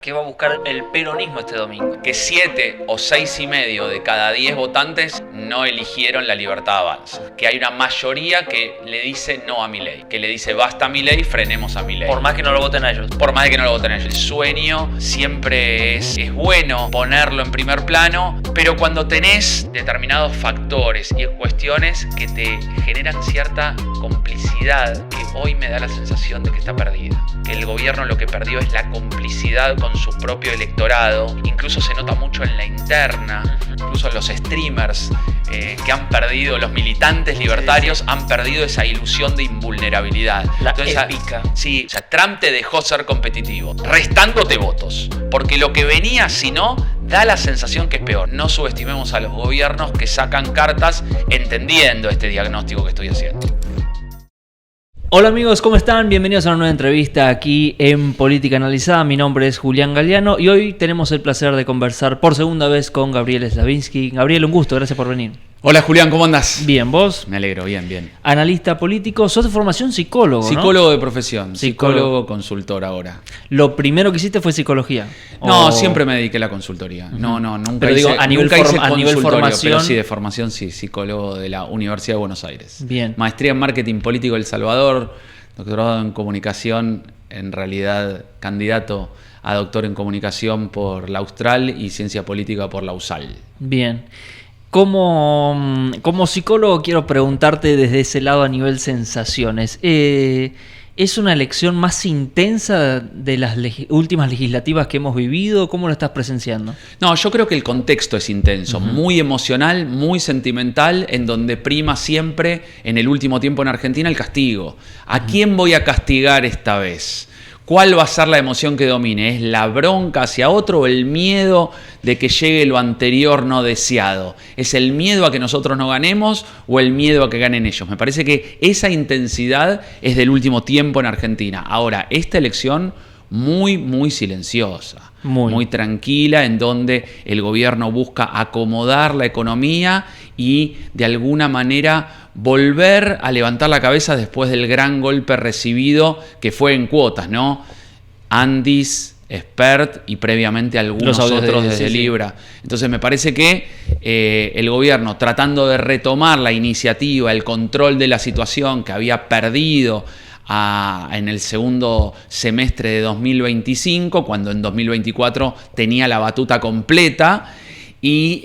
¿Qué va a buscar el peronismo este domingo? Que 7 o 6,5 de cada 10 votantes no eligieron La Libertad Avanza. Que hay una mayoría que le dice no a Milei. Que le dice basta Milei, frenemos a Milei. Por más que no lo voten a ellos. Por más de que no lo voten a ellos. El sueño siempre es bueno ponerlo en primer plano, pero cuando tenés determinados factores y cuestiones que te generan cierta complicidad, que hoy me da la sensación de que está perdida. Que el gobierno lo que perdió es la complicidad con su propio electorado. Incluso se nota mucho en la interna, incluso los streamers que han perdido, los militantes libertarios han perdido esa ilusión de invulnerabilidad. La épica. Sí, o sea, Trump te dejó ser competitivo, restándote votos, porque lo que venía, si no, da la sensación que es peor. No subestimemos a los gobiernos que sacan cartas entendiendo este diagnóstico que estoy haciendo. Hola amigos, ¿cómo están? Bienvenidos a una nueva entrevista aquí en Política Analizada. Mi nombre es Julián Galeano y hoy tenemos el placer de conversar por segunda vez con Gabriel Slavinsky. Gabriel, un gusto, gracias por venir. Hola Julián, ¿cómo andás? Bien, ¿vos? Me alegro, bien. Analista político, sos de formación psicólogo, ¿no? Psicólogo de profesión, psicólogo consultor ahora. ¿Lo primero que hiciste fue psicología? No, siempre me dediqué a la consultoría. No, nunca pero hice, digo, a nivel formación. Pero sí, de formación sí, psicólogo de la Universidad de Buenos Aires. Bien. Maestría en Marketing Político de El Salvador, doctorado en Comunicación, en realidad candidato a doctor en Comunicación por la Austral y Ciencia Política por la USAL. Bien. Como psicólogo quiero preguntarte desde ese lado a nivel sensaciones. ¿Es una elección más intensa de las últimas legislativas que hemos vivido? ¿Cómo lo estás presenciando? No, yo creo que el contexto es intenso, muy emocional, muy sentimental, en donde prima siempre, en el último tiempo en Argentina, el castigo. ¿A quién voy a castigar esta vez? ¿Cuál va a ser la emoción que domine? ¿Es la bronca hacia otro o el miedo de que llegue lo anterior no deseado? ¿Es el miedo a que nosotros no ganemos o el miedo a que ganen ellos? Me parece que esa intensidad es del último tiempo en Argentina. Ahora, esta elección muy silenciosa, muy tranquila, en donde el gobierno busca acomodar la economía y de alguna manera volver a levantar la cabeza después del gran golpe recibido que fue en cuotas, ¿no? Andis, Expert y previamente algunos otros desde Libra. Entonces me parece que el gobierno, tratando de retomar la iniciativa, el control de la situación que había perdido en el segundo semestre de 2025, cuando en 2024 tenía la batuta completa, y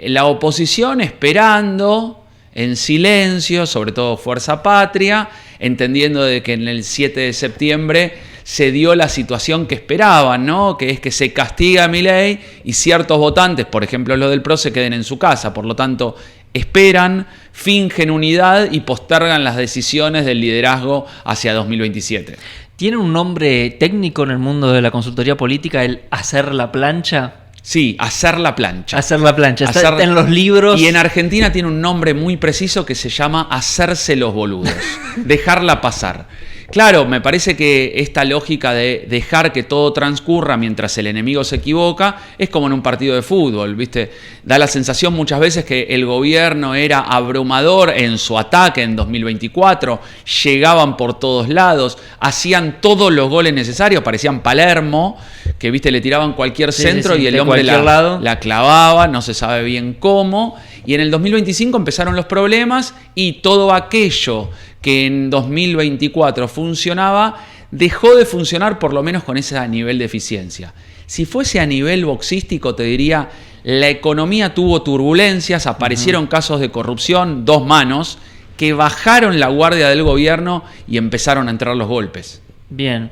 la oposición esperando en silencio, sobre todo Fuerza Patria, entendiendo de que en el 7 de septiembre se dio la situación que esperaban, ¿no? Que es que se castiga a Milei y ciertos votantes, por ejemplo los del PRO, se queden en su casa. Por lo tanto, esperan, fingen unidad y postergan las decisiones del liderazgo hacia 2027. ¿Tiene un nombre técnico en el mundo de la consultoría política el hacer la plancha? Sí, hacer la plancha. Hacer la plancha, está en los libros. Y en Argentina tiene un nombre muy preciso que se llama hacerse los boludos, dejarla pasar. Claro, me parece que esta lógica de dejar que todo transcurra mientras el enemigo se equivoca es como en un partido de fútbol, ¿viste? Da la sensación muchas veces que el gobierno era abrumador en su ataque en 2024, llegaban por todos lados, hacían todos los goles necesarios, parecían Palermo, que ¿viste? Le tiraban cualquier centro y el hombre la clavaba, no se sabe bien cómo. Y en el 2025 empezaron los problemas y todo aquello que en 2024 funcionaba, dejó de funcionar por lo menos con ese nivel de eficiencia. Si fuese a nivel boxístico, te diría, la economía tuvo turbulencias, aparecieron casos de corrupción, dos manos, que bajaron la guardia del gobierno y empezaron a entrar los golpes. Bien.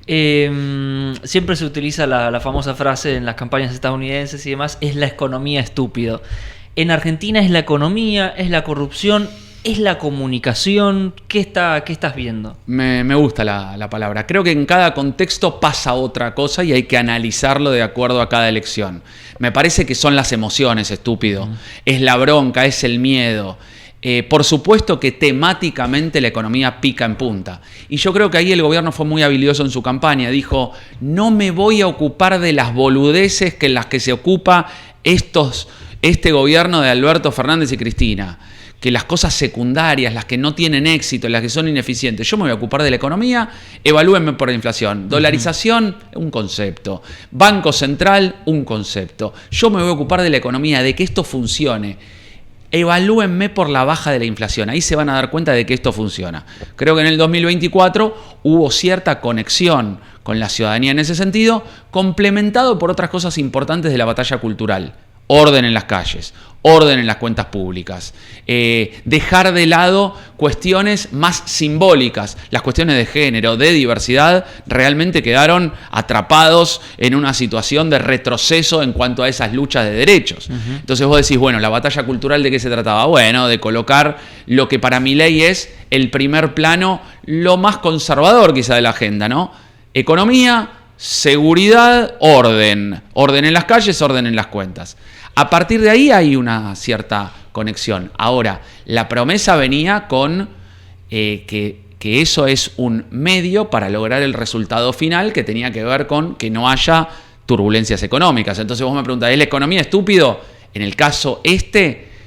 Siempre se utiliza la famosa frase en las campañas estadounidenses y demás, es la economía estúpido. En Argentina es la economía, es la corrupción, ¿es la comunicación? ¿Qué estás viendo? Me gusta la palabra. Creo que en cada contexto pasa otra cosa y hay que analizarlo de acuerdo a cada elección. Me parece que son las emociones, estúpido. Es la bronca, es el miedo. Por supuesto que temáticamente la economía pica en punta. Y yo creo que ahí el gobierno fue muy habilidoso en su campaña. Dijo, no me voy a ocupar de las boludeces que en las que se ocupa este gobierno de Alberto Fernández y Cristina. que las cosas secundarias, las que no tienen éxito, las que son ineficientes, yo me voy a ocupar de la economía, evalúenme por la inflación. Dolarización, un concepto. Banco Central, un concepto. Yo me voy a ocupar de la economía, de que esto funcione. Evalúenme por la baja de la inflación. Ahí se van a dar cuenta de que esto funciona. Creo que en el 2024 hubo cierta conexión con la ciudadanía en ese sentido, complementado por otras cosas importantes de la batalla cultural. Orden en las calles, orden en las cuentas públicas, dejar de lado cuestiones más simbólicas. Las cuestiones de género, de diversidad, realmente quedaron atrapados en una situación de retroceso en cuanto a esas luchas de derechos. Entonces vos decís, bueno, ¿la batalla cultural de qué se trataba? Bueno, de colocar lo que para Milei es el primer plano, lo más conservador quizá de la agenda, ¿no? Economía, seguridad, orden. Orden en las calles, orden en las cuentas. A partir de ahí hay una cierta conexión. Ahora, la promesa venía con que eso es un medio para lograr el resultado final que tenía que ver con que no haya turbulencias económicas. Entonces vos me preguntás, ¿es la economía estúpido? En el caso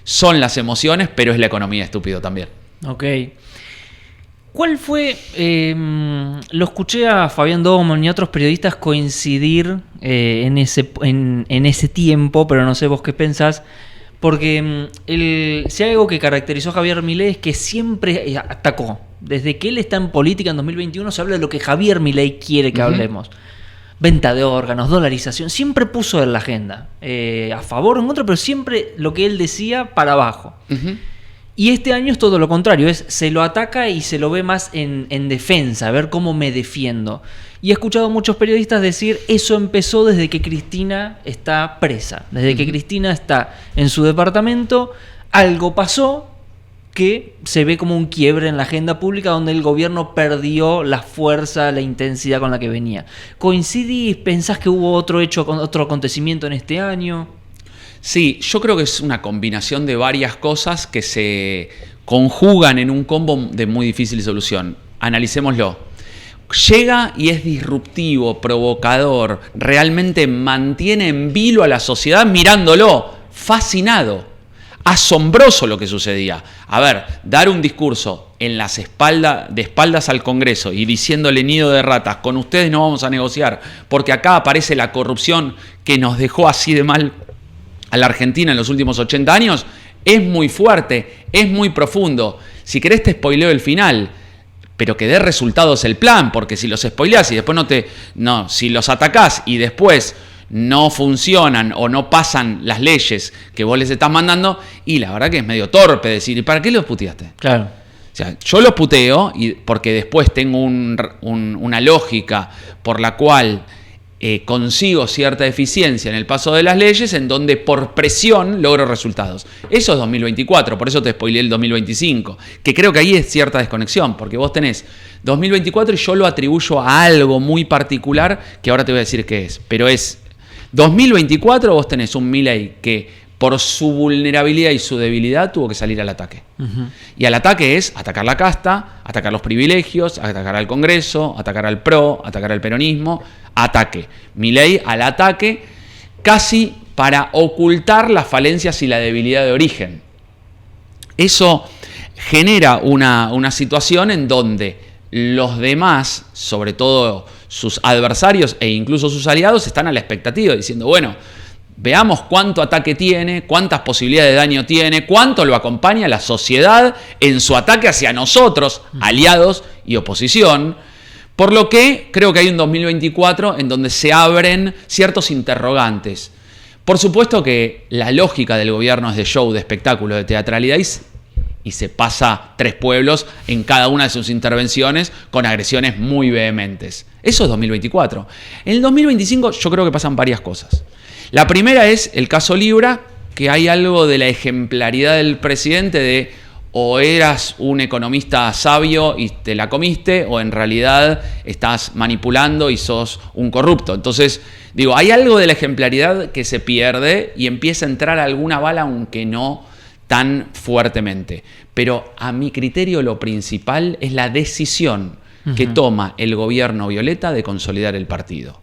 son las emociones, pero es la economía estúpido también. Ok. ¿Cuál fue? Lo escuché a Fabián Doman y otros periodistas coincidir en ese tiempo, pero no sé vos qué pensás, porque si hay algo que caracterizó a Javier Milei es que siempre atacó. Desde que él está en política en 2021 se habla de lo que Javier Milei quiere que hablemos. Venta de órganos, dolarización, siempre puso en la agenda. A favor o en contra, pero siempre lo que él decía para abajo. Y este año es todo lo contrario, se lo ataca y se lo ve más en defensa, a ver cómo me defiendo. Y he escuchado a muchos periodistas decir, eso empezó desde que Cristina está presa, desde que Cristina está en su departamento, algo pasó que se ve como un quiebre en la agenda pública donde el gobierno perdió la fuerza, la intensidad con la que venía. ¿Coincidís? ¿Pensás que hubo otro acontecimiento en este año? Sí, yo creo que es una combinación de varias cosas que se conjugan en un combo de muy difícil solución. Analicémoslo. Llega y es disruptivo, provocador, realmente mantiene en vilo a la sociedad mirándolo, fascinado, asombroso lo que sucedía. A ver, dar un discurso de espaldas al Congreso y diciéndole nido de ratas, con ustedes no vamos a negociar, porque acá aparece la corrupción que nos dejó así de mal a la Argentina en los últimos 80 años, es muy fuerte, es muy profundo. Si querés te spoileo el final, pero que dé resultados el plan, porque si los spoileás y después si los atacás y después no funcionan o no pasan las leyes que vos les estás mandando, y la verdad que es medio torpe decir, ¿y para qué los puteaste? Claro. O sea, yo los puteo porque después tengo una lógica por la cual consigo cierta eficiencia en el paso de las leyes en donde por presión logro resultados. Eso es 2024, por eso te spoileé el 2025, que creo que ahí es cierta desconexión, porque vos tenés 2024 y yo lo atribuyo a algo muy particular que ahora te voy a decir qué es, pero es 2024 vos tenés un Milei que por su vulnerabilidad y su debilidad tuvo que salir al ataque. Y al ataque es atacar la casta, atacar los privilegios, atacar al Congreso, atacar al PRO, atacar al peronismo, ataque. Milei al ataque casi para ocultar las falencias y la debilidad de origen. Eso genera una situación en donde los demás, sobre todo sus adversarios e incluso sus aliados, están a la expectativa diciendo, bueno, veamos cuánto ataque tiene, cuántas posibilidades de daño tiene, cuánto lo acompaña la sociedad en su ataque hacia nosotros, aliados y oposición. Por lo que creo que hay un 2024 en donde se abren ciertos interrogantes. Por supuesto que la lógica del gobierno es de show, de espectáculo, de teatralidad y se pasa 3 pueblos en cada una de sus intervenciones con agresiones muy vehementes. Eso es 2024. En el 2025 yo creo que pasan varias cosas. La primera es el caso Libra, que hay algo de la ejemplaridad del presidente de o eras un economista sabio y te la comiste, o en realidad estás manipulando y sos un corrupto. Entonces, digo, hay algo de la ejemplaridad que se pierde y empieza a entrar alguna bala, aunque no tan fuertemente. Pero a mi criterio lo principal es la decisión que toma el gobierno violeta de consolidar el partido.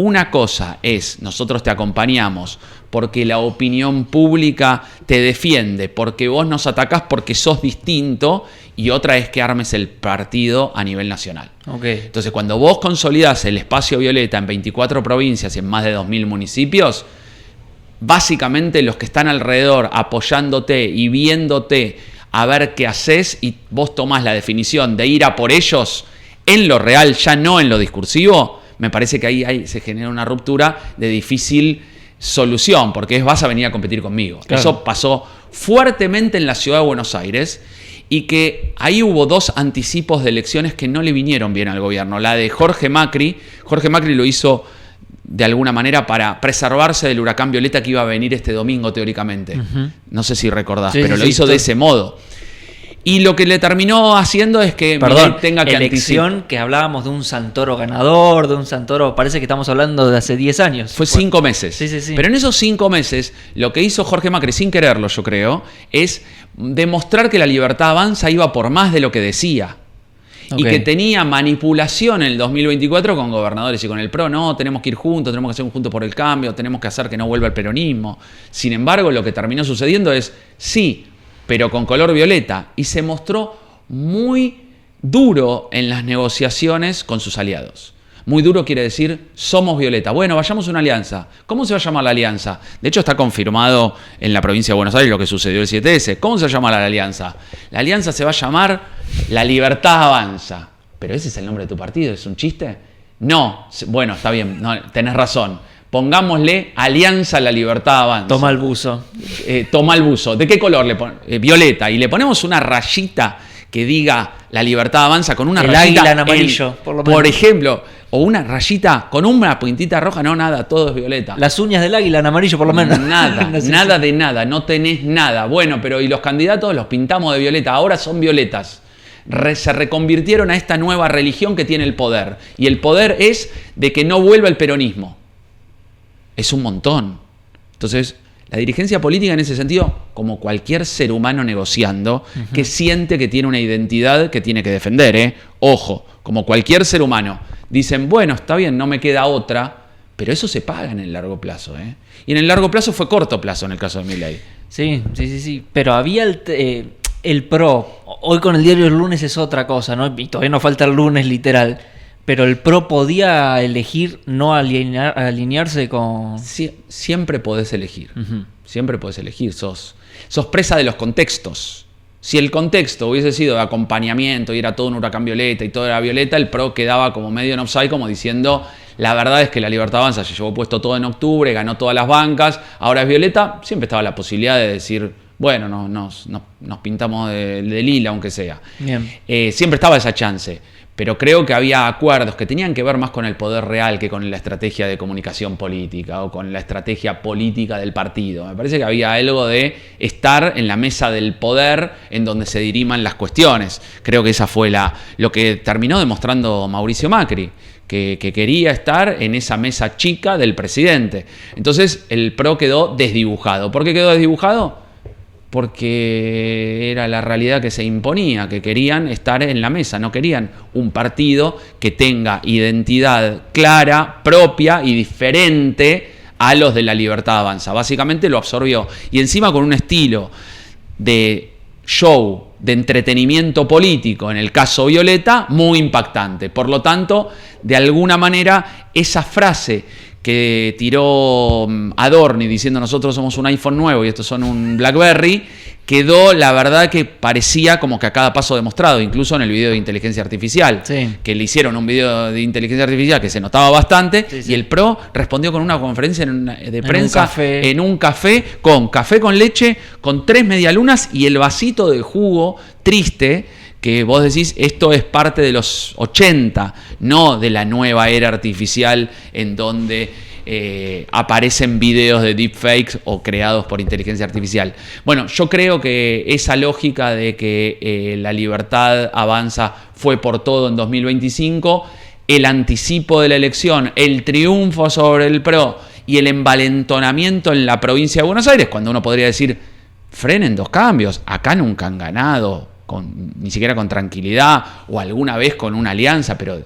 una cosa es, nosotros te acompañamos porque la opinión pública te defiende, porque vos nos atacás porque sos distinto, y otra es que armes el partido a nivel nacional. Okay. Entonces, cuando vos consolidás el espacio violeta en 24 provincias y en más de 2.000 municipios, básicamente los que están alrededor apoyándote y viéndote a ver qué haces, y vos tomás la definición de ir a por ellos en lo real, ya no en lo discursivo, me parece que ahí se genera una ruptura de difícil solución, porque vas a venir a competir conmigo. Claro. Eso pasó fuertemente en la ciudad de Buenos Aires, y que ahí hubo 2 anticipos de elecciones que no le vinieron bien al gobierno. La de Jorge Macri lo hizo de alguna manera para preservarse del huracán violeta que iba a venir este domingo teóricamente. No sé si recordás, pero lo hizo de ese modo. Y lo que le terminó haciendo es que Milei tenga que elección que hablábamos de un Santoro ganador, de un Santoro, parece que estamos hablando de hace 10 años. Fue 5 meses. Sí. Pero en esos 5 meses, lo que hizo Jorge Macri, sin quererlo yo creo, es demostrar que la Libertad Avanza iba por más de lo que decía. Y que tenía manipulación en el 2024 con gobernadores y con el PRO. No, tenemos que ir juntos, tenemos que hacer un junto por el cambio, tenemos que hacer que no vuelva el peronismo. Sin embargo, lo que terminó sucediendo es, sí, pero con color violeta. Y se mostró muy duro en las negociaciones con sus aliados. Muy duro quiere decir, somos violeta. Bueno, vayamos a una alianza. ¿Cómo se va a llamar la alianza? De hecho, está confirmado en la provincia de Buenos Aires lo que sucedió el 7S. ¿Cómo se va a llamar la alianza? La alianza se va a llamar La Libertad Avanza. ¿Pero ese es el nombre de tu partido? ¿Es un chiste? No. Bueno, está bien, no, tenés razón. Pongámosle Alianza La Libertad Avanza. Toma el buzo. Toma el buzo. ¿De qué color le ponemos? Violeta. Y le ponemos una rayita que diga La Libertad Avanza con una rayita. El águila en amarillo, por lo menos. Por ejemplo, o una rayita con una puntita roja. No, nada, todo es violeta. Las uñas del águila en amarillo, por lo menos. Nada, no sé nada de nada. No tenés nada. Bueno, pero y los candidatos los pintamos de violeta. Ahora son violetas. Se reconvirtieron a esta nueva religión que tiene el poder. Y el poder es de que no vuelva el peronismo. Es un montón. Entonces, la dirigencia política en ese sentido, como cualquier ser humano negociando, que siente que tiene una identidad que tiene que defender, Ojo, como cualquier ser humano. Dicen, bueno, está bien, no me queda otra, pero eso se paga en el largo plazo, Y en el largo plazo fue corto plazo en el caso de Milei. Sí. Pero había el PRO. Hoy con el diario El Lunes es otra cosa, ¿no? Y todavía nos falta el lunes literal. Pero el PRO podía elegir no alinearse con... Siempre podés elegir. Siempre podés elegir. Sos presa de los contextos. Si el contexto hubiese sido de acompañamiento y era todo un huracán violeta y todo era violeta, el PRO quedaba como medio en offside, como diciendo, la verdad es que la Libertad Avanza se llevó puesto todo en octubre, ganó todas las bancas, ahora es violeta. Siempre estaba la posibilidad de decir, bueno, nos pintamos de lila, aunque sea. Bien. Siempre estaba esa chance. Pero creo que había acuerdos que tenían que ver más con el poder real que con la estrategia de comunicación política o con la estrategia política del partido. Me parece que había algo de estar en la mesa del poder en donde se diriman las cuestiones. Creo que esa fue lo que terminó demostrando Mauricio Macri, que quería estar en esa mesa chica del presidente. Entonces el PRO quedó desdibujado. ¿Por qué quedó desdibujado? Porque era la realidad que se imponía, que querían estar en la mesa, no querían un partido que tenga identidad clara, propia y diferente a los de la Libertad Avanza. Básicamente lo absorbió. Y encima con un estilo de show, de entretenimiento político, en el caso Violeta, muy impactante. Por lo tanto, de alguna manera, esa frase que tiró Adorni diciendo nosotros somos un iPhone nuevo y estos son un BlackBerry, quedó la verdad que parecía como que a cada paso demostrado, incluso en el video de inteligencia artificial, que le hicieron un video de inteligencia artificial que se notaba bastante, y el PRO respondió con una conferencia de prensa en un café con leche, con 3 medialunas y el vasito de jugo triste, que vos decís, esto es parte de los 80, no de la nueva era artificial en donde aparecen videos de deepfakes o creados por inteligencia artificial. Bueno, yo creo que esa lógica de que la Libertad Avanza fue por todo en 2025, el anticipo de la elección, el triunfo sobre el PRO y el envalentonamiento en la provincia de Buenos Aires, cuando uno podría decir, frenen 2 cambios, acá nunca han ganado, ni siquiera con tranquilidad o alguna vez con una alianza, pero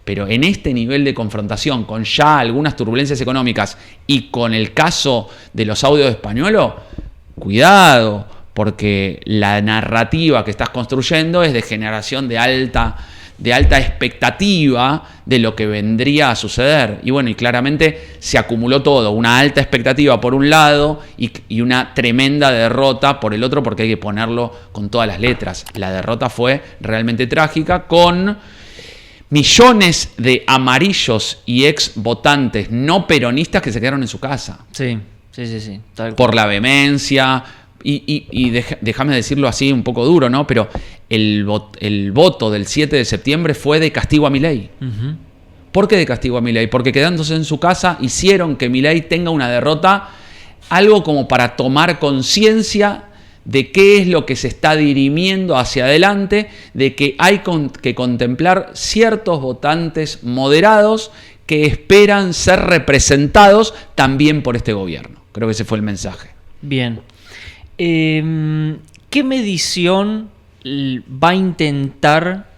Pero en este nivel de confrontación, con ya algunas turbulencias económicas y con el caso de los audios de Españolo, cuidado, porque la narrativa que estás construyendo es de generación de alta expectativa de lo que vendría a suceder. Y bueno, y claramente se acumuló todo, una alta expectativa por un lado y una tremenda derrota por el otro, porque hay que ponerlo con todas las letras. La derrota fue realmente trágica, con millones de amarillos y ex votantes no peronistas que se quedaron en su casa. Sí. Por la vehemencia. Y déjame decirlo así un poco duro, ¿no? Pero el voto del 7 de septiembre fue de castigo a Milei. Uh-huh. ¿Por qué de castigo a Milei? Porque quedándose en su casa hicieron que Milei tenga una derrota, algo como para tomar conciencia de qué es lo que se está dirimiendo hacia adelante, de que hay que contemplar ciertos votantes moderados que esperan ser representados también por este gobierno. Creo que ese fue el mensaje. Bien. ¿Qué medición va a intentar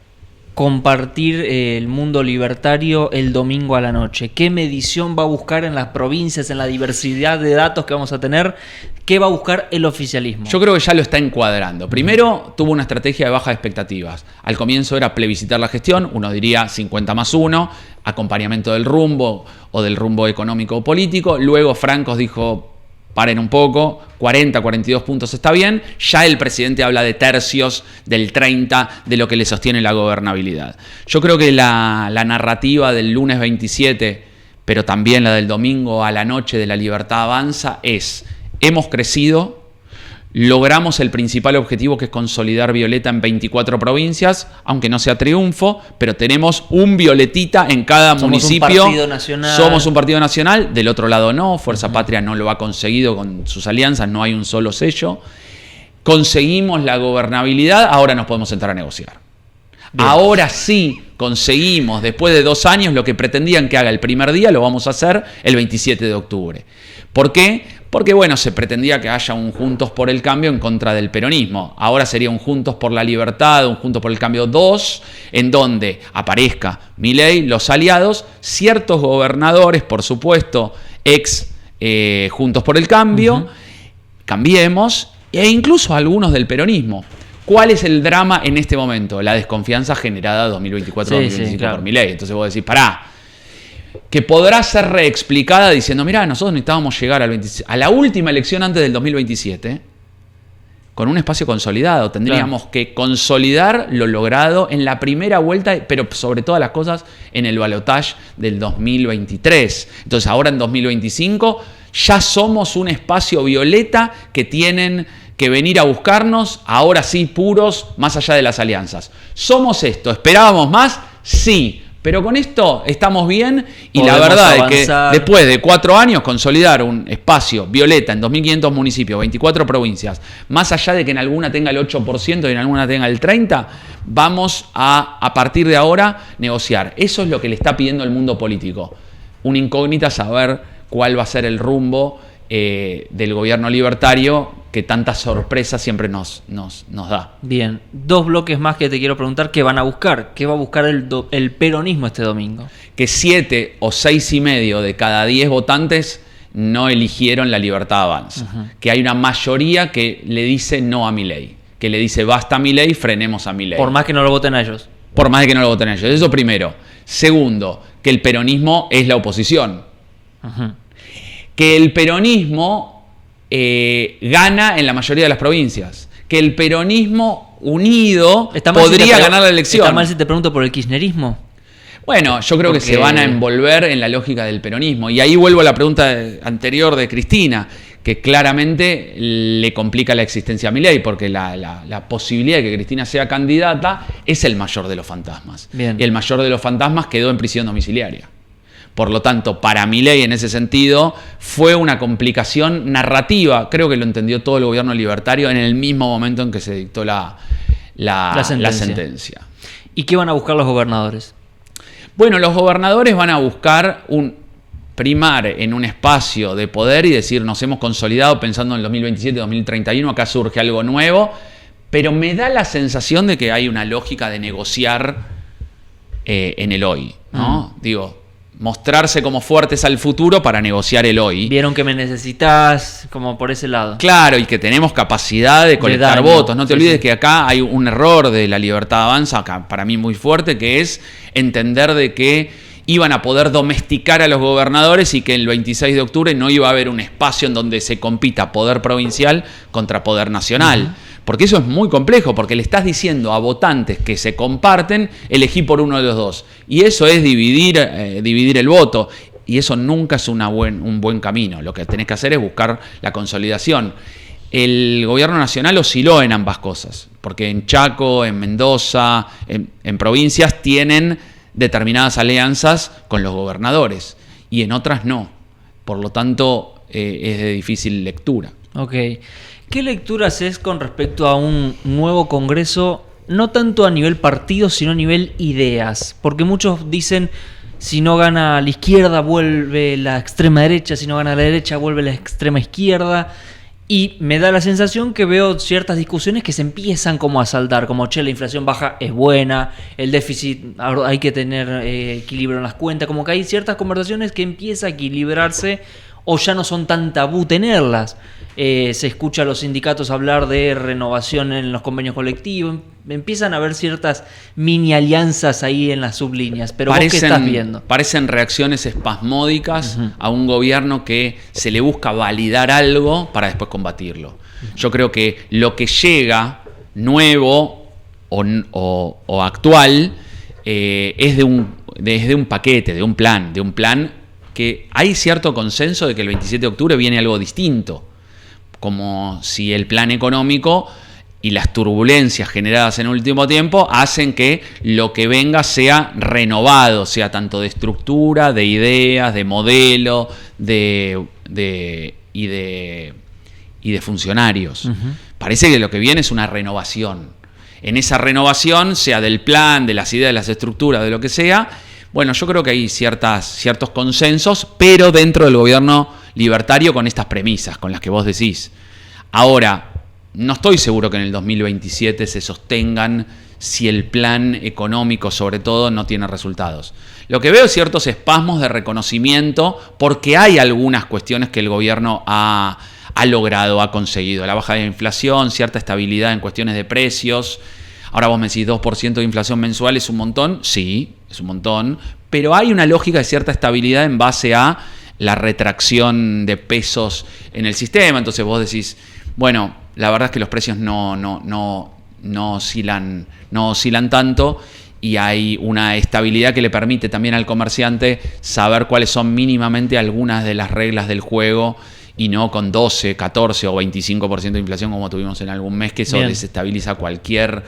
compartir el mundo libertario el domingo a la noche? ¿Qué medición va a buscar en las provincias, en la diversidad de datos que vamos a tener? ¿Qué va a buscar el oficialismo? Yo creo que ya lo está encuadrando. Primero, tuvo una estrategia de bajas expectativas. Al comienzo era plebiscitar la gestión, uno diría 50+1, acompañamiento del rumbo o del rumbo económico o político. Luego Francos dijo: paren un poco, 40, 42 puntos está bien. Ya el presidente habla de tercios, del 30, de lo que le sostiene la gobernabilidad. Yo creo que la narrativa del lunes 27, pero también la del domingo a la noche de La Libertad Avanza es: hemos crecido, logramos el principal objetivo, que es consolidar Violeta en 24 provincias, aunque no sea triunfo, pero tenemos un violetita en cada municipio. Somos un partido nacional. Somos un partido nacional, del otro lado no, Fuerza Patria no lo ha conseguido con sus alianzas, no hay un solo sello. Conseguimos la gobernabilidad, ahora nos podemos sentar a negociar. Bien. Ahora sí conseguimos, después de 2 años, lo que pretendían que haga el primer día, lo vamos a hacer el 27 de octubre. ¿Por qué? Porque, bueno, se pretendía que haya un Juntos por el Cambio en contra del peronismo. Ahora sería un Juntos por la Libertad, un Juntos por el Cambio 2, en donde aparezca Milei, los aliados, ciertos gobernadores, por supuesto, ex Juntos por el Cambio, Cambiemos, e incluso algunos del peronismo. ¿Cuál es el drama en este momento? La desconfianza generada 2024-2025 claro, por Milei. Entonces vos decís, pará, que podrá ser reexplicada diciendo: mirá, nosotros necesitábamos llegar a la última elección antes del 2027 con un espacio consolidado. Tendríamos que consolidar lo logrado en la primera vuelta, pero sobre todas las cosas en el balotaje del 2023. Entonces ahora en 2025 ya somos un espacio violeta que tienen que venir a buscarnos, ahora sí puros, más allá de las alianzas. ¿Somos esto? ¿Esperábamos más? Sí. Pero con esto estamos bien y podemos la verdad avanzar. Es que después de 4 años consolidar un espacio violeta en 2.500 municipios, 24 provincias, más allá de que en alguna tenga el 8% y en alguna tenga el 30%, vamos a partir de ahora negociar. Eso es lo que le está pidiendo el mundo político. Una incógnita saber cuál va a ser el rumbo del gobierno libertario, que tanta sorpresa siempre nos da. Bien, 2 bloques más que te quiero preguntar. ¿Qué van a buscar? ¿Qué va a buscar el peronismo este domingo? Que 7 o 6,5 de cada 10 votantes no eligieron La Libertad Avanza. Que hay una mayoría que le dice no a Milei, que le dice basta a Milei, frenemos a Milei. Por más que no lo voten a ellos. Por más de que no lo voten a ellos. Eso primero. Segundo, que el peronismo es la oposición. Que el peronismo gana en la mayoría de las provincias. Que el peronismo unido podría ganar la elección. ¿Está mal si te pregunto por el kirchnerismo? Bueno, yo creo que se van a envolver en la lógica del peronismo. Y ahí vuelvo a la pregunta anterior de Cristina, que claramente le complica la existencia a Milei, porque la posibilidad de que Cristina sea candidata es el mayor de los fantasmas. Bien. Y el mayor de los fantasmas quedó en prisión domiciliaria. Por lo tanto, para Milei en ese sentido fue una complicación narrativa. Creo que lo entendió todo el gobierno libertario en el mismo momento en que se dictó la sentencia. ¿Y qué van a buscar los gobernadores? Bueno, los gobernadores van a buscar primar en un espacio de poder y decir: nos hemos consolidado pensando en 2027, 2031, acá surge algo nuevo, pero me da la sensación de que hay una lógica de negociar en el hoy. ¿no? Digo, mostrarse como fuertes al futuro para negociar el hoy. Vieron que me necesitas, como por ese lado. Claro, y que tenemos capacidad de colectar daño. votos. No te Sí, olvides sí. que acá hay un error de la Libertad Avanza, acá, para mí muy fuerte, que es entender de que iban a poder domesticar a los gobernadores y que el 26 de octubre no iba a haber un espacio en donde se compita poder provincial contra poder nacional. Porque eso es muy complejo, porque le estás diciendo a votantes que se comparten, elegí por uno de los dos. Y eso es dividir el voto. Y eso nunca es un buen camino. Lo que tenés que hacer es buscar la consolidación. El gobierno nacional osciló en ambas cosas, porque en Chaco, en Mendoza, en provincias tienen determinadas alianzas con los gobernadores y en otras no. Por lo tanto, es de difícil lectura. Ok. ¿Qué lectura haces con respecto a un nuevo Congreso, no tanto a nivel partido, sino a nivel ideas? Porque muchos dicen, si no gana la izquierda, vuelve la extrema derecha, si no gana la derecha, vuelve la extrema izquierda. Y me da la sensación que veo ciertas discusiones que se empiezan como a saldar, como, che, la inflación baja es buena, el déficit, hay que tener equilibrio en las cuentas, como que hay ciertas conversaciones que empieza a equilibrarse o ya no son tan tabú tenerlas. Se escucha a los sindicatos hablar de renovación en los convenios colectivos, empiezan a haber ciertas mini alianzas ahí en las sublíneas, pero ¿vos qué estás viendo? Parecen reacciones espasmódicas a un gobierno que se le busca validar algo para después combatirlo. Yo creo que lo que llega nuevo o actual es de un paquete, de un plan que hay cierto consenso de que el 27 de octubre viene algo distinto, como si el plan económico y las turbulencias generadas en el último tiempo hacen que lo que venga sea renovado, sea tanto de estructura, de ideas, de modelo, y de funcionarios. Parece que lo que viene es una renovación. En esa renovación, sea del plan, de las ideas, de las estructuras, de lo que sea, bueno, yo creo que hay ciertos consensos, pero dentro del gobierno libertario con estas premisas, con las que vos decís. Ahora, no estoy seguro que en el 2027 se sostengan si el plan económico, sobre todo, no tiene resultados. Lo que veo es ciertos espasmos de reconocimiento, porque hay algunas cuestiones que el gobierno ha logrado, ha conseguido. La baja de inflación, cierta estabilidad en cuestiones de precios. Ahora vos me decís, 2% de inflación mensual es un montón. Sí, es un montón. Pero hay una lógica de cierta estabilidad en base a la retracción de pesos en el sistema. Entonces vos decís, bueno, la verdad es que los precios no oscilan tanto y hay una estabilidad que le permite también al comerciante saber cuáles son mínimamente algunas de las reglas del juego y no con 12, 14 o 25% de inflación como tuvimos en algún mes, que eso desestabiliza a cualquier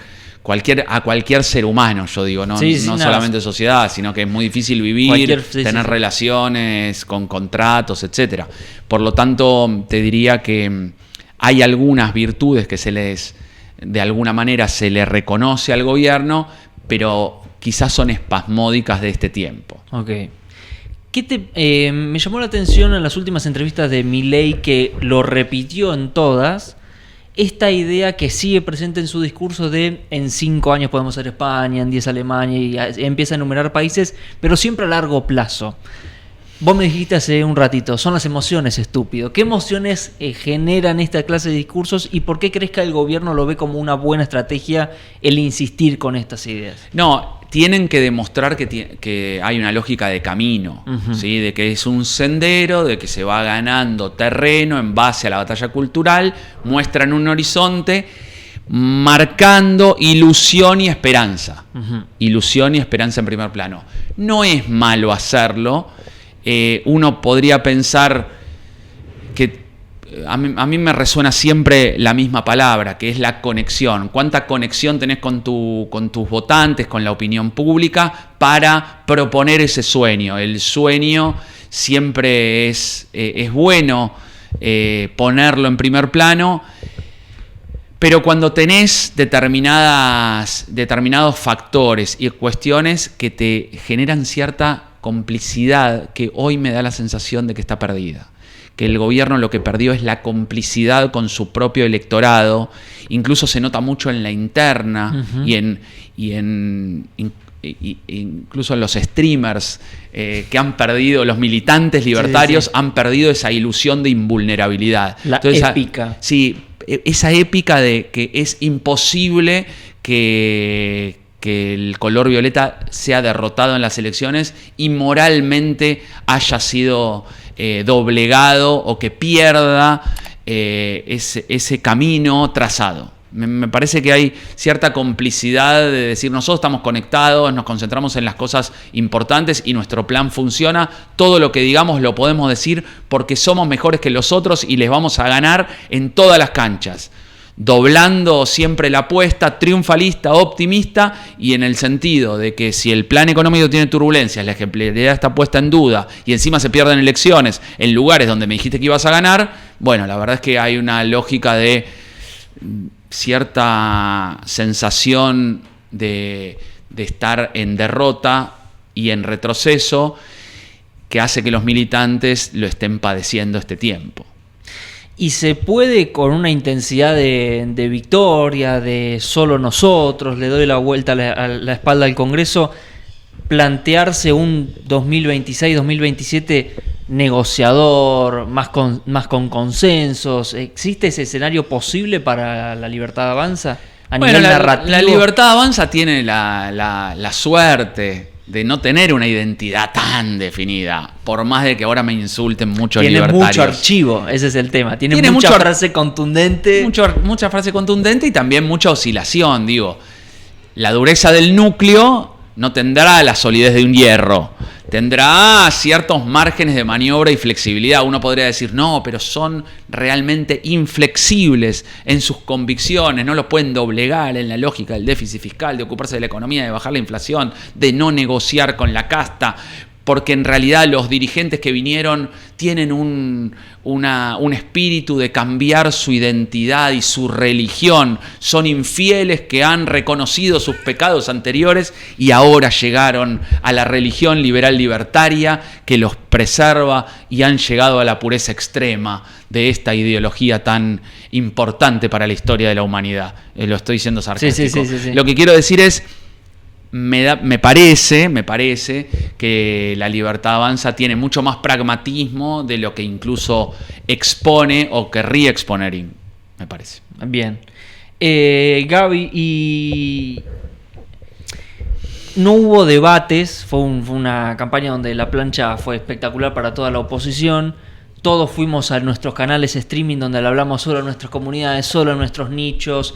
ser humano, yo digo, no solamente sociedad, sino que es muy difícil vivir, tener relaciones con contratos, etcétera. Por lo tanto, te diría que hay algunas virtudes que de alguna manera se le reconoce al gobierno, pero quizás son espasmódicas de este tiempo. Ok. Me llamó la atención en las últimas entrevistas de Milei, que lo repitió en todas, esta idea que sigue presente en su discurso de en 5 años podemos ser España, en 10 Alemania, y empieza a enumerar países, pero siempre a largo plazo. Vos me dijiste hace un ratito, son las emociones, estúpido. ¿Qué emociones generan esta clase de discursos y por qué crees que el gobierno lo ve como una buena estrategia el insistir con estas ideas? No, tienen que demostrar que hay una lógica de camino, ¿sí? De que es un sendero, de que se va ganando terreno en base a la batalla cultural, muestran un horizonte marcando ilusión y esperanza. Ilusión y esperanza en primer plano. No es malo hacerlo. Uno podría pensar que a mí me resuena siempre la misma palabra, que es la conexión. ¿Cuánta conexión tenés con tus votantes, con la opinión pública para proponer ese sueño? El sueño siempre es bueno ponerlo en primer plano, pero cuando tenés determinados factores y cuestiones que te generan cierta complicidad, que hoy me da la sensación de que está perdida. Que el gobierno lo que perdió es la complicidad con su propio electorado, incluso se nota mucho en la interna y incluso los streamers que han perdido, los militantes libertarios han perdido esa ilusión de invulnerabilidad. Entonces, épica. Sí, esa épica de que es imposible que el color violeta sea derrotado en las elecciones y moralmente haya sido doblegado o que pierda ese camino trazado. Me parece que hay cierta complicidad de decir nosotros estamos conectados, nos concentramos en las cosas importantes y nuestro plan funciona. Todo lo que digamos lo podemos decir porque somos mejores que los otros y les vamos a ganar en todas las canchas. Doblando siempre la apuesta, triunfalista, optimista, y en el sentido de que si el plan económico tiene turbulencias, la ejemplaridad está puesta en duda y encima se pierden elecciones en lugares donde me dijiste que ibas a ganar, bueno, la verdad es que hay una lógica de cierta sensación de estar en derrota y en retroceso que hace que los militantes lo estén padeciendo este tiempo. Y se puede, con una intensidad de victoria, de solo nosotros, le doy la vuelta a la espalda al Congreso, plantearse un 2026-2027 negociador, más con consensos. ¿Existe ese escenario posible para la Libertad Avanza a nivel narrativo? La Libertad Avanza tiene la suerte de no tener una identidad tan definida, por más de que ahora me insulten muchos libertarios. Tiene mucho archivo, ese es el tema. Tiene mucha frase contundente. Mucha frase contundente y también mucha oscilación, digo. La dureza del núcleo no tendrá la solidez de un hierro. Tendrá ciertos márgenes de maniobra y flexibilidad. Uno podría decir, no, pero son realmente inflexibles en sus convicciones, no los pueden doblegar en la lógica del déficit fiscal, de ocuparse de la economía, de bajar la inflación, de no negociar con la casta, porque en realidad los dirigentes que vinieron tienen un espíritu de cambiar su identidad y su religión. Son infieles que han reconocido sus pecados anteriores y ahora llegaron a la religión liberal libertaria que los preserva y han llegado a la pureza extrema de esta ideología tan importante para la historia de la humanidad. Lo estoy diciendo sarcástico. Sí. Lo que quiero decir es, me parece que la Libertad Avanza tiene mucho más pragmatismo de lo que incluso expone o querría exponer, me parece. Bien. Gaby, y no hubo debates, fue una campaña donde la plancha fue espectacular para toda la oposición. Todos fuimos a nuestros canales streaming donde le hablamos solo a nuestras comunidades, solo a nuestros nichos.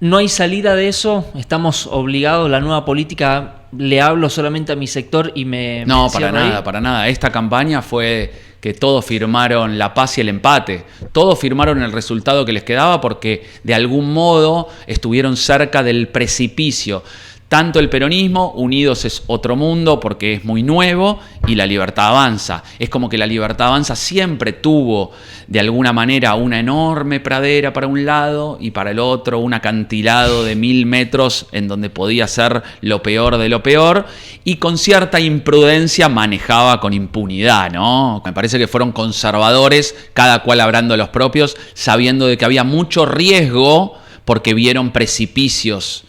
¿No hay salida de eso? ¿Estamos obligados? ¿La nueva política le hablo solamente a mi sector y me No, me para nada. Esta campaña fue que todos firmaron la paz y el empate. Todos firmaron el resultado que les quedaba porque de algún modo estuvieron cerca del precipicio. Tanto el peronismo, Unidos es otro mundo porque es muy nuevo, y la Libertad Avanza. Es como que la Libertad Avanza siempre tuvo de alguna manera una enorme pradera para un lado y para el otro un acantilado de 1000 metros en donde podía ser lo peor de lo peor, y con cierta imprudencia manejaba con impunidad, ¿no? Me parece que fueron conservadores, cada cual hablando de los propios, sabiendo de que había mucho riesgo porque vieron precipicios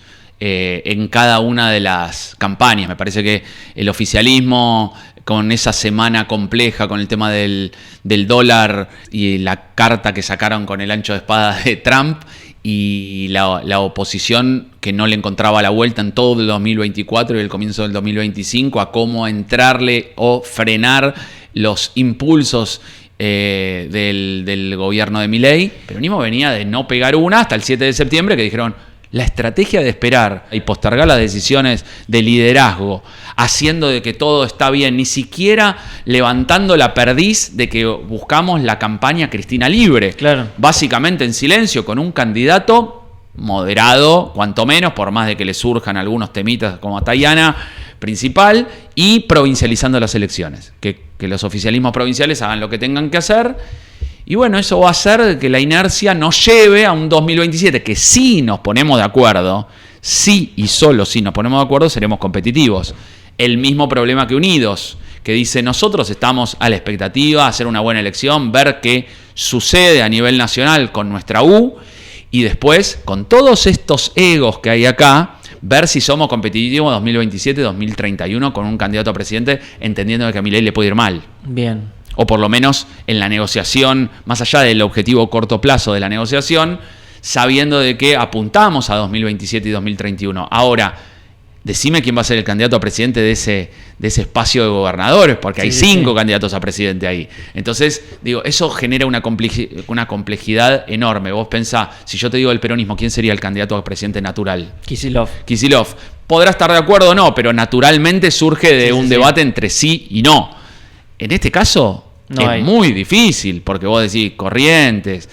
en cada una de las campañas. Me parece que el oficialismo, con esa semana compleja con el tema del dólar y la carta que sacaron con el ancho de espada de Trump, y la oposición que no le encontraba la vuelta en todo el 2024 y el comienzo del 2025 a cómo entrarle o frenar los impulsos del gobierno de Milei. El peronismo venía de no pegar una hasta el 7 de septiembre, que dijeron: la estrategia de esperar y postergar las decisiones de liderazgo, haciendo de que todo está bien, ni siquiera levantando la perdiz de que buscamos la campaña Cristina Libre. Claro. Básicamente en silencio, con un candidato moderado, cuanto menos, por más de que le surjan algunos temitas como a Tayana principal, y provincializando las elecciones. Que los oficialismos provinciales hagan lo que tengan que hacer. Y bueno, eso va a hacer que la inercia nos lleve a un 2027 que si nos ponemos de acuerdo, sí y solo si nos ponemos de acuerdo, seremos competitivos. El mismo problema que Unidos, que dice: nosotros estamos a la expectativa de hacer una buena elección, ver qué sucede a nivel nacional con nuestra U, y después, con todos estos egos que hay acá, ver si somos competitivos 2027, 2031 con un candidato a presidente, entendiendo que a Milei le puede ir mal. Bien. O por lo menos en la negociación, más allá del objetivo corto plazo de la negociación, sabiendo de que apuntamos a 2027 y 2031. Ahora, decime quién va a ser el candidato a presidente de ese espacio de gobernadores, porque hay 5 candidatos a presidente ahí. Entonces, digo, eso genera una complejidad enorme. Vos pensá, si yo te digo el peronismo, ¿quién sería el candidato a presidente natural? Kicillof. Podrá estar de acuerdo o no, pero naturalmente surge de un debate entre sí y no. En este caso, muy difícil, porque vos decís Corrientes,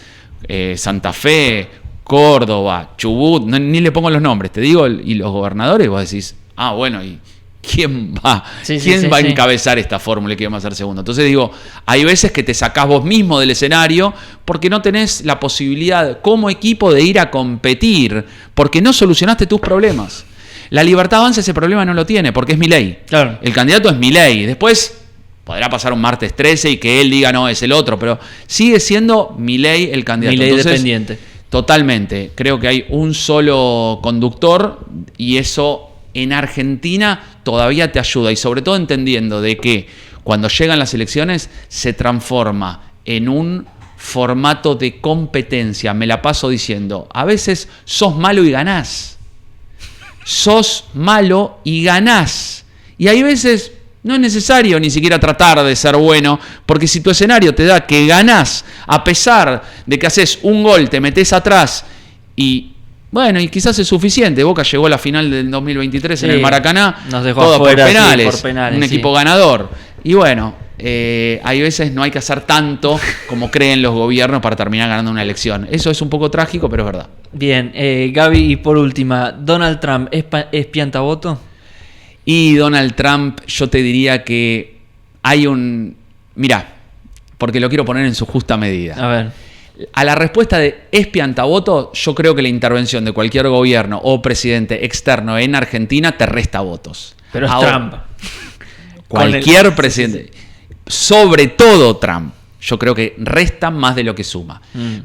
Santa Fe, Córdoba, Chubut, ni le pongo los nombres, te digo, y los gobernadores, vos decís, bueno, ¿y quién va? ¿Quién va a encabezar esta fórmula y quién va a ser segundo? Entonces digo, hay veces que te sacás vos mismo del escenario porque no tenés la posibilidad como equipo de ir a competir, porque no solucionaste tus problemas. La Libertad Avanza ese problema no lo tiene, porque es Milei. Claro. El candidato es Milei. Después podrá pasar un martes 13 y que él diga no, es el otro, pero sigue siendo Milei el candidato. Milei Entonces, dependiente. Totalmente. Creo que hay un solo conductor y eso en Argentina todavía te ayuda, y sobre todo entendiendo de que cuando llegan las elecciones se transforma en un formato de competencia. Me la paso diciendo, a veces sos malo y ganás. Sos malo y ganás. Y hay veces no es necesario ni siquiera tratar de ser bueno, porque si tu escenario te da que ganás, a pesar de que haces un gol, te metés atrás y bueno, y quizás es suficiente. Boca llegó a la final del 2023 en el Maracaná, nos dejó todo afuera, por penales, un equipo ganador. Y bueno, hay veces no hay que hacer tanto como creen los gobiernos para terminar ganando una elección. Eso es un poco trágico, pero es verdad. Bien, Gaby, y por última, ¿Donald Trump es piantavoto? Y Donald Trump, yo te diría que hay un... Mirá, porque lo quiero poner en su justa medida. A ver. A la respuesta de ¿es piantavoto? Yo creo que la intervención de cualquier gobierno o presidente externo en Argentina te resta votos. Pero es Trump. Cualquier presidente. Sobre todo Trump. Yo creo que resta más de lo que suma.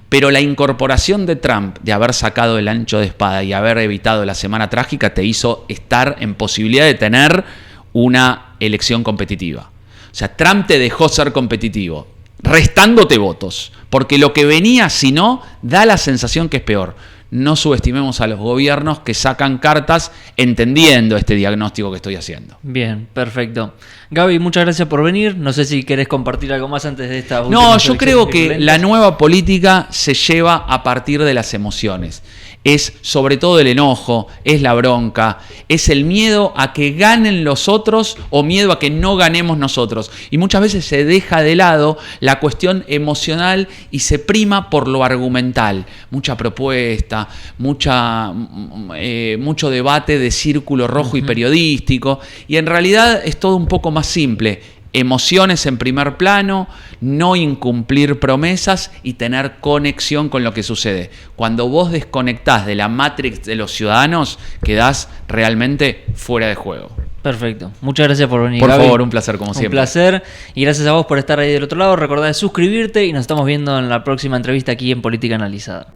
Pero la incorporación de Trump, de haber sacado el ancho de espada y haber evitado la semana trágica, te hizo estar en posibilidad de tener una elección competitiva. O sea, Trump te dejó ser competitivo, restándote votos. Porque lo que venía, si no, da la sensación que es peor. No subestimemos a los gobiernos que sacan cartas entendiendo este diagnóstico que estoy haciendo. Bien, perfecto. Gaby, muchas gracias por venir. No sé si querés compartir algo más antes de esta última. No, yo creo que la nueva política se lleva a partir de las emociones. Es sobre todo el enojo, es la bronca, es el miedo a que ganen los otros o miedo a que no ganemos nosotros. Y muchas veces se deja de lado la cuestión emocional y se prima por lo argumental. Mucha propuesta, mucho debate de círculo rojo y periodístico. Y en realidad es todo un poco más simple. Emociones en primer plano, no incumplir promesas y tener conexión con lo que sucede. Cuando vos desconectás de la matrix de los ciudadanos, quedás realmente fuera de juego. Perfecto. Muchas gracias por venir, Por Gaby. favor, un placer como siempre. Un placer. Y gracias a vos por estar ahí del otro lado. Recordá de suscribirte y nos estamos viendo en la próxima entrevista aquí en Política Analizada.